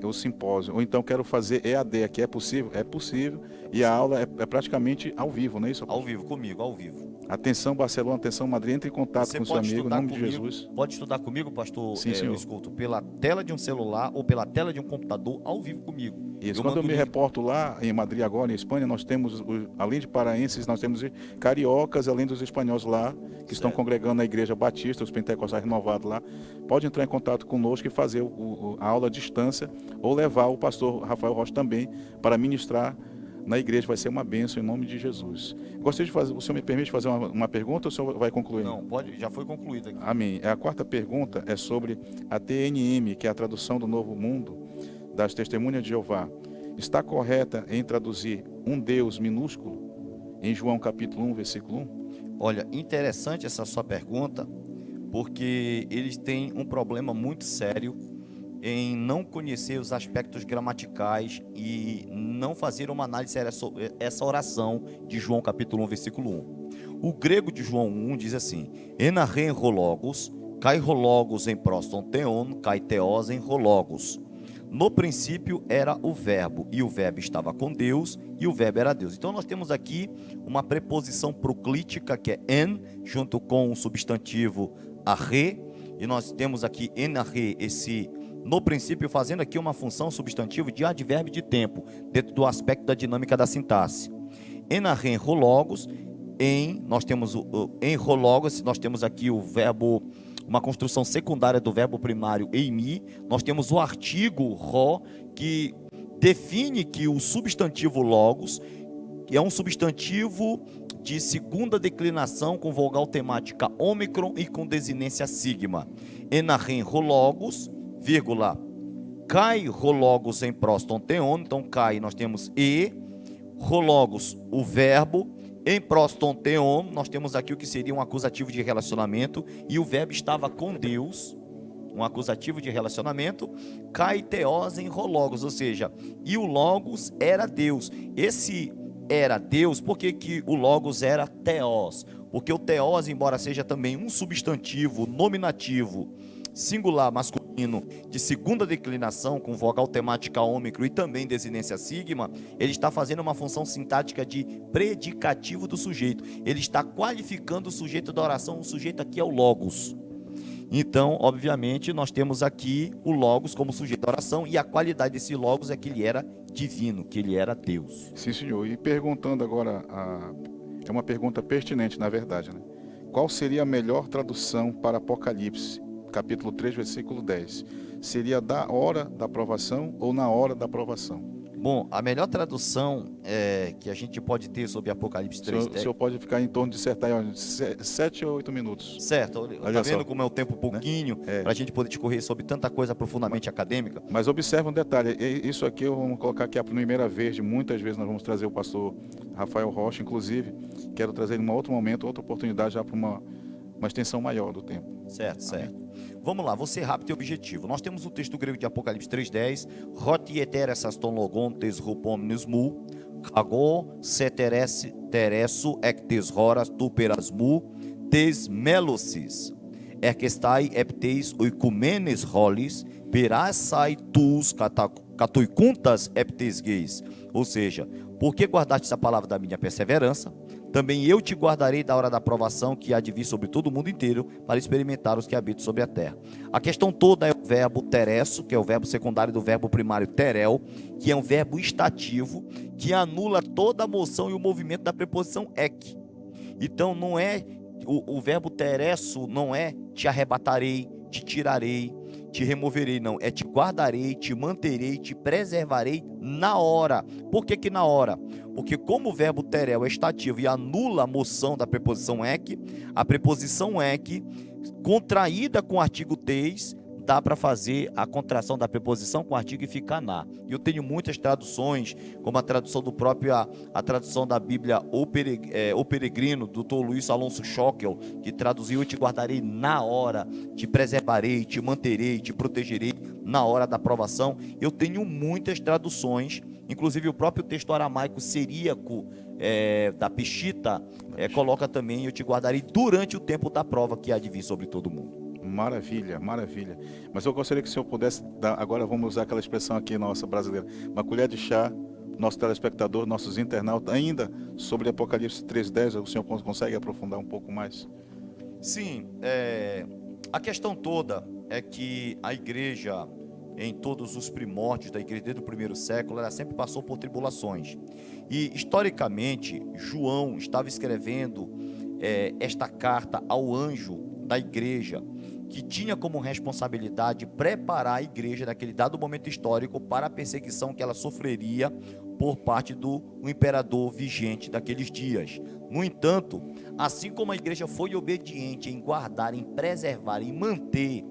[SPEAKER 1] o simpósio, ou então quero fazer EAD aqui, é possível? É possível, e a aula é praticamente ao vivo, não é isso?
[SPEAKER 4] Ao vivo, comigo, ao vivo.
[SPEAKER 1] Atenção Barcelona, atenção Madrid, entre em contato com o seu amigo, em nome de Jesus.
[SPEAKER 4] Pode estudar comigo, pastor
[SPEAKER 1] Luiz
[SPEAKER 4] Couto, pela tela de um celular ou pela tela de um computador, ao vivo comigo.
[SPEAKER 1] Isso, quando eu me reporto lá em Madrid agora, em Espanha, nós temos, além de paraenses, nós temos cariocas, além dos espanhóis lá, que estão congregando na Igreja Batista, os pentecostais renovados lá. Pode entrar em contato conosco e fazer a aula à distância, ou levar o pastor Rafael Rocha também para ministrar na igreja. Vai ser uma bênção em nome de Jesus. Gostaria de fazer, o senhor me permite fazer uma pergunta ou o senhor vai concluir?
[SPEAKER 4] Não, pode, já foi concluída aqui.
[SPEAKER 1] Amém. A quarta pergunta é sobre a TNM, que é a tradução do Novo Mundo das Testemunhas de Jeová. Está correta em traduzir um Deus minúsculo em João capítulo 1, versículo 1?
[SPEAKER 4] Olha, interessante essa sua pergunta, porque eles têm um problema muito sério em não conhecer os aspectos gramaticais e não fazer uma análise séria sobre essa oração de João capítulo 1, versículo 1. O grego de João 1 diz assim: Enarren rologos, kai rologos em proston theon, kai theos em rologos. No princípio era o verbo, e o verbo estava com Deus, e o verbo era Deus. Então nós temos aqui uma preposição proclítica, que é en, junto com o substantivo arre, e nós temos aqui enarre, esse no princípio, fazendo aqui uma função substantivo de advérbio de tempo, dentro do aspecto da dinâmica da sintaxe. Enarren rologos, nós temos em rologos, nós temos aqui o verbo, uma construção secundária do verbo primário eimi, nós temos o artigo ro, que define que o substantivo logos é um substantivo de segunda declinação com vogal temática ômicron e com desinência sigma. Enarren rologos, vírgula, kai rologos em próston teon, então kai nós temos e, rologos o verbo, em próston teon nós temos aqui o que seria um acusativo de relacionamento, e o verbo estava com Deus, um acusativo de relacionamento, kai teos em rologos, ou seja, e o logos era Deus. Esse era Deus, por que o logos era teos? Porque o teos, embora seja também um substantivo nominativo singular masculino de segunda declinação com vogal temática ômicron e também desinência sigma, ele está fazendo uma função sintática de predicativo do sujeito. Ele está qualificando o sujeito da oração. O sujeito aqui é o logos. Então, obviamente, nós temos aqui o logos como sujeito da oração, e a qualidade desse logos é que ele era divino, que ele era Deus.
[SPEAKER 1] Sim, senhor. E perguntando agora, é uma pergunta pertinente, na verdade, né? Qual seria a melhor tradução para Apocalipse, capítulo 3, versículo 10? Seria da hora da aprovação ou na hora da aprovação?
[SPEAKER 4] Bom, a melhor tradução que a gente pode ter sobre Apocalipse 3,
[SPEAKER 1] O senhor pode ficar em torno de dissertar 7 ou 8 minutos.
[SPEAKER 4] certo, tá vendo como é um tempo pouquinho,
[SPEAKER 1] Né?
[SPEAKER 4] para a gente poder discorrer sobre tanta coisa profundamente acadêmica?
[SPEAKER 1] Mas observe um detalhe, isso aqui vamos colocar aqui a primeira vez, de muitas vezes nós vamos trazer o pastor Rafael Rocha, inclusive, quero trazer em um outro momento, outra oportunidade já para uma extensão maior do tempo.
[SPEAKER 4] Certo, certo. Vamos lá, vou ser rápido e objetivo. Nós temos o texto grego de Apocalipse 3:10, Roti eteres aston logontes rupomnis mu, kago seteres teresu ectes horas tu perasmu, tes melosis, erquestai epteis oikumenes rolis, perasai tus catuicuntas eptes geis. Ou seja, porque guardaste a palavra da minha perseverança, também eu te guardarei da hora da provação que há de vir sobre todo o mundo inteiro, para experimentar os que habitam sobre a terra. A questão toda é o verbo teresso, que é o verbo secundário do verbo primário terel, que é um verbo estativo, que anula toda a moção e o movimento da preposição ek. Então não é, o verbo teresso não é te arrebatarei, te tirarei, te removerei, não, é te guardarei, te manterei, te preservarei na hora. Por que na hora? Porque como o verbo terel é estativo e anula a moção da preposição ek, a preposição ek, contraída com o artigo teis, dá para fazer a contração da preposição com o artigo e ficar na. E eu tenho muitas traduções, como a tradução do próprio, a tradução da Bíblia O Peregrino, do Dr. Luiz Alonso Schockel, que traduziu: eu te guardarei na hora, te preservarei, te manterei, te protegerei na hora da provação. Eu tenho muitas traduções, inclusive o próprio texto aramaico siríaco da Peshita coloca também: eu te guardarei durante o tempo da prova que há de vir sobre todo mundo.
[SPEAKER 1] Maravilha, maravilha. Mas eu gostaria que o senhor pudesse dar, agora vamos usar aquela expressão aqui nossa brasileira, uma colher de chá, nosso telespectador, nossos internautas, ainda sobre Apocalipse 3:10, o senhor consegue aprofundar um pouco mais?
[SPEAKER 4] Sim, a questão toda é que a igreja, em todos os primórdios da igreja, desde o primeiro século, ela sempre passou por tribulações. E, historicamente, João estava escrevendo esta carta ao anjo da igreja, que tinha como responsabilidade preparar a igreja naquele dado momento histórico para a perseguição que ela sofreria por parte do imperador vigente daqueles dias. No entanto, assim como a igreja foi obediente em guardar, em preservar, em manter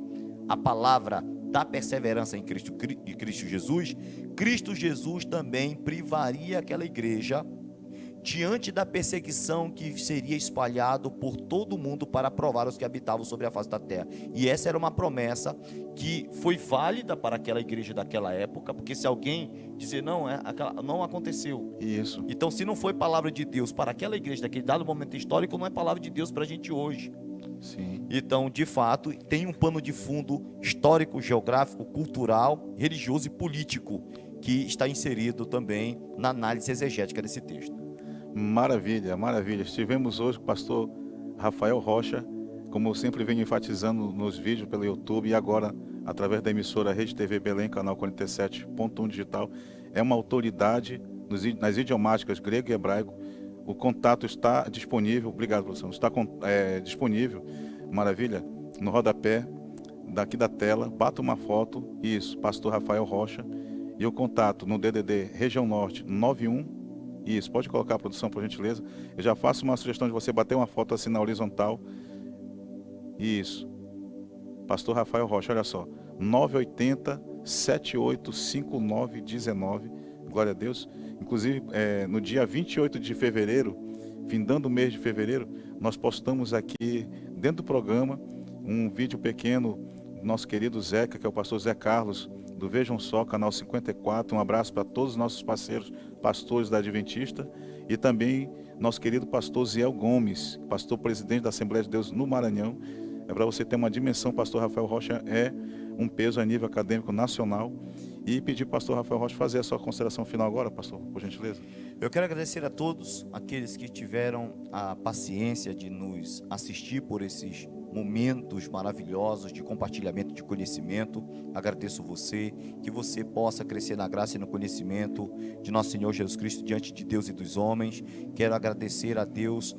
[SPEAKER 4] a palavra da perseverança em Cristo Jesus, Cristo Jesus também privaria aquela igreja diante da perseguição que seria espalhado por todo o mundo para provar os que habitavam sobre a face da terra. E essa era uma promessa que foi válida para aquela igreja daquela época, porque se alguém dizer não, não aconteceu.
[SPEAKER 1] Isso.
[SPEAKER 4] Então, se não foi palavra de Deus para aquela igreja daquele dado momento histórico, não é palavra de Deus para a gente hoje.
[SPEAKER 1] Sim.
[SPEAKER 4] Então, de fato, tem um pano de fundo histórico, geográfico, cultural, religioso e político que está inserido também na análise exegética desse texto.
[SPEAKER 1] Maravilha, maravilha. Estivemos hoje com o pastor Rafael Rocha, como eu sempre venho enfatizando nos vídeos pelo YouTube, e agora através da emissora Rede TV Belém, canal 47.1 digital. É uma autoridade nas idiomáticas grego e hebraico. O contato está disponível, obrigado, produção, está disponível, maravilha, no rodapé daqui da tela, bata uma foto, isso, Pastor Rafael Rocha, e o contato no DDD Região Norte 91, isso, pode colocar a produção, por gentileza. Eu já faço uma sugestão de você bater uma foto assim na horizontal, isso, Pastor Rafael Rocha, olha só, 980-785919, glória a Deus. Inclusive, no dia 28 de fevereiro, findando o mês de fevereiro, nós postamos aqui, dentro do programa, um vídeo pequeno do nosso querido Zeca, que é o pastor Zé Carlos, do Vejam Só, canal 54. Um abraço para todos os nossos parceiros, pastores da Adventista, e também nosso querido pastor Ziel Gomes, pastor presidente da Assembleia de Deus no Maranhão. É para você ter uma dimensão, pastor Rafael Rocha é um peso a nível acadêmico nacional. E pedir para o pastor Rafael Rocha fazer a sua consideração final agora, pastor, por gentileza.
[SPEAKER 4] Eu quero agradecer a todos aqueles que tiveram a paciência de nos assistir por esses momentos maravilhosos de compartilhamento de conhecimento. Agradeço você, que você possa crescer na graça e no conhecimento de nosso Senhor Jesus Cristo diante de Deus e dos homens. Quero agradecer a Deus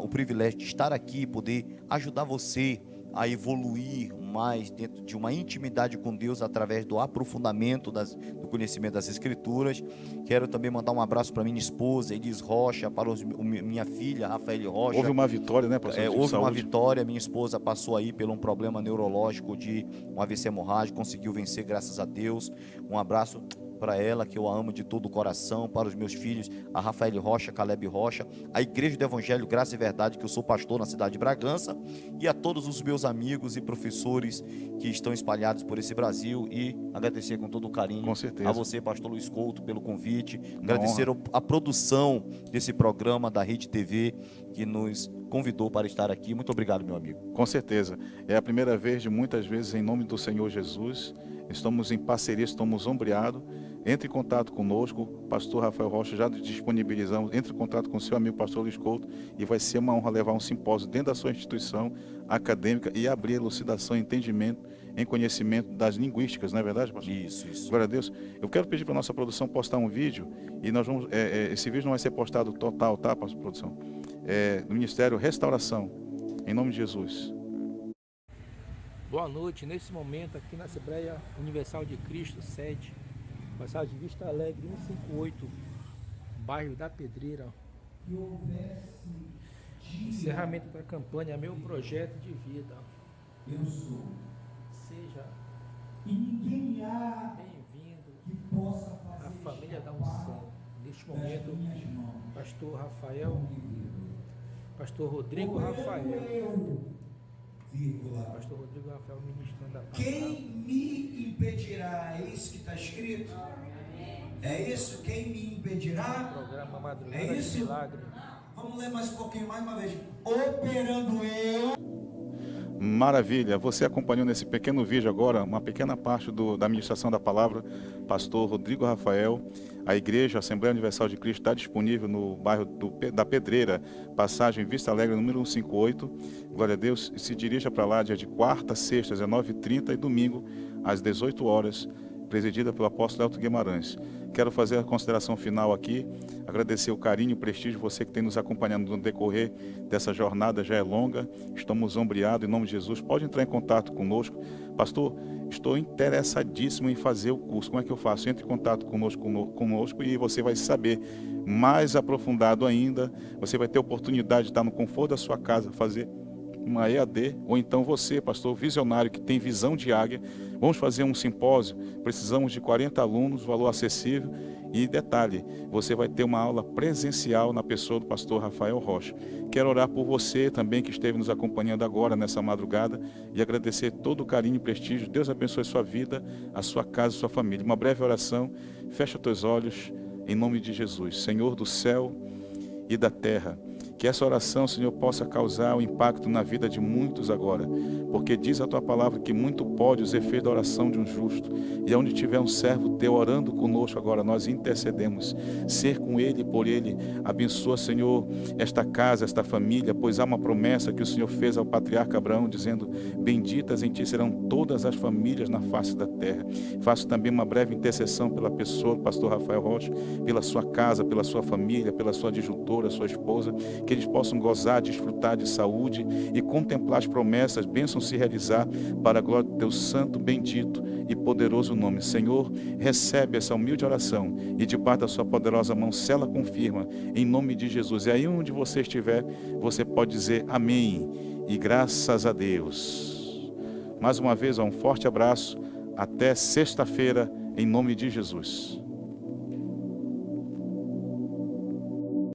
[SPEAKER 4] o privilégio de estar aqui e poder ajudar você a evoluir mais dentro de uma intimidade com Deus através do aprofundamento do conhecimento das Escrituras. Quero também mandar um abraço para minha esposa, Elis Rocha, para minha filha, Rafael Rocha.
[SPEAKER 1] Houve uma vitória, né, pastor?
[SPEAKER 4] Houve uma vitória, minha esposa passou aí por um problema neurológico de um AVC hemorrágico, conseguiu vencer, graças a Deus. Um abraço para ela, que eu a amo de todo o coração, para os meus filhos, a Rafael Rocha, Caleb Rocha, a Igreja do Evangelho Graça e Verdade, que eu sou pastor na cidade de Bragança, e a todos os meus amigos e professores que estão espalhados por esse Brasil, e agradecer com todo o carinho a você, pastor Luiz Couto, pelo convite, agradecer a produção desse programa da Rede TV, que nos convidou para estar aqui. Muito obrigado, meu amigo.
[SPEAKER 1] Com certeza, é a primeira vez de muitas vezes, em nome do Senhor Jesus. Estamos em parceria, estamos ombreados. Entre em contato conosco, pastor Rafael Rocha, já disponibilizamos. Entre em contato com o seu amigo pastor Luiz Couto, e vai ser uma honra levar um simpósio dentro da sua instituição acadêmica e abrir elucidação, entendimento, em conhecimento das linguísticas, não é verdade, pastor?
[SPEAKER 4] Isso.
[SPEAKER 1] Glória a Deus. Eu quero pedir para a nossa produção postar um vídeo, e nós vamos, esse vídeo não vai ser postado total, tá, pastor, produção? Do Ministério Restauração, em nome de Jesus.
[SPEAKER 2] Boa noite, nesse momento aqui na Assembleia Universal de Cristo, sede, passagem Vista Alegre 158, bairro da Pedreira. Encerramento da campanha Meu Projeto de Vida.
[SPEAKER 5] Eu sou.
[SPEAKER 2] Seja
[SPEAKER 5] E ninguém há
[SPEAKER 2] bem-vindo
[SPEAKER 5] que possa fazer
[SPEAKER 2] à família da unção. Neste momento, pastor Rafael, pastor Rodrigo Rafael. Pastor Rodrigo Rafael ministrando da palavra.
[SPEAKER 5] Quem me impedirá? É isso que está escrito? É isso? Quem me impedirá?
[SPEAKER 2] Programa Madrugada
[SPEAKER 5] É isso?
[SPEAKER 2] de Milagre.
[SPEAKER 5] Vamos ler mais um pouquinho, mais uma vez. Operando eu.
[SPEAKER 1] Maravilha, você acompanhou nesse pequeno vídeo agora uma pequena parte da ministração da palavra, pastor Rodrigo Rafael. A igreja, a Assembleia Universal de Cristo, está disponível no bairro da Pedreira, passagem Vista Alegre, número 158. Glória a Deus. E se dirija para lá dia de quarta, sexta, às 19h30 e domingo, às 18 horas, presidida pelo apóstolo Elton Guimarães. Quero fazer a consideração final aqui, agradecer o carinho e o prestígio de você que tem nos acompanhando no decorrer dessa jornada, já é longa, estamos ombreados em nome de Jesus. Pode entrar em contato conosco. Pastor, estou interessadíssimo em fazer o curso, como é que eu faço? Entre em contato conosco e você vai saber mais aprofundado ainda, você vai ter oportunidade de estar no conforto da sua casa, fazer uma EAD, ou então você, pastor visionário, que tem visão de águia, vamos fazer um simpósio, precisamos de 40 alunos, valor acessível, e detalhe, você vai ter uma aula presencial na pessoa do pastor Rafael Rocha. Quero orar por você também, que esteve nos acompanhando agora, nessa madrugada, e agradecer todo o carinho e prestígio. Deus abençoe sua vida, a sua casa e sua família. Uma breve oração, fecha teus olhos, em nome de Jesus. Senhor do céu e da terra, Que essa oração, Senhor, possa causar um impacto na vida de muitos agora, porque diz a Tua palavra que muito pode os efeitos da oração de um justo, e onde tiver um servo Teu orando conosco agora, nós intercedemos, ser com ele e por ele. Abençoa, Senhor, esta casa, esta família, pois há uma promessa que o Senhor fez ao patriarca Abraão, dizendo: benditas em Ti serão todas as famílias na face da terra. Faço também uma breve intercessão pela pessoa, pastor Rafael Rocha, pela sua casa, pela sua família, pela sua adjutora, sua esposa, que eles possam gozar, desfrutar de saúde e contemplar as promessas, bênçãos se realizar para a glória do Teu santo, bendito e poderoso nome. Senhor, recebe essa humilde oração e debaixo da sua poderosa mão, sela, confirma, em nome de Jesus. E aí onde você estiver, você pode dizer amém e graças a Deus. Mais uma vez, um forte abraço, até sexta-feira, em nome de Jesus.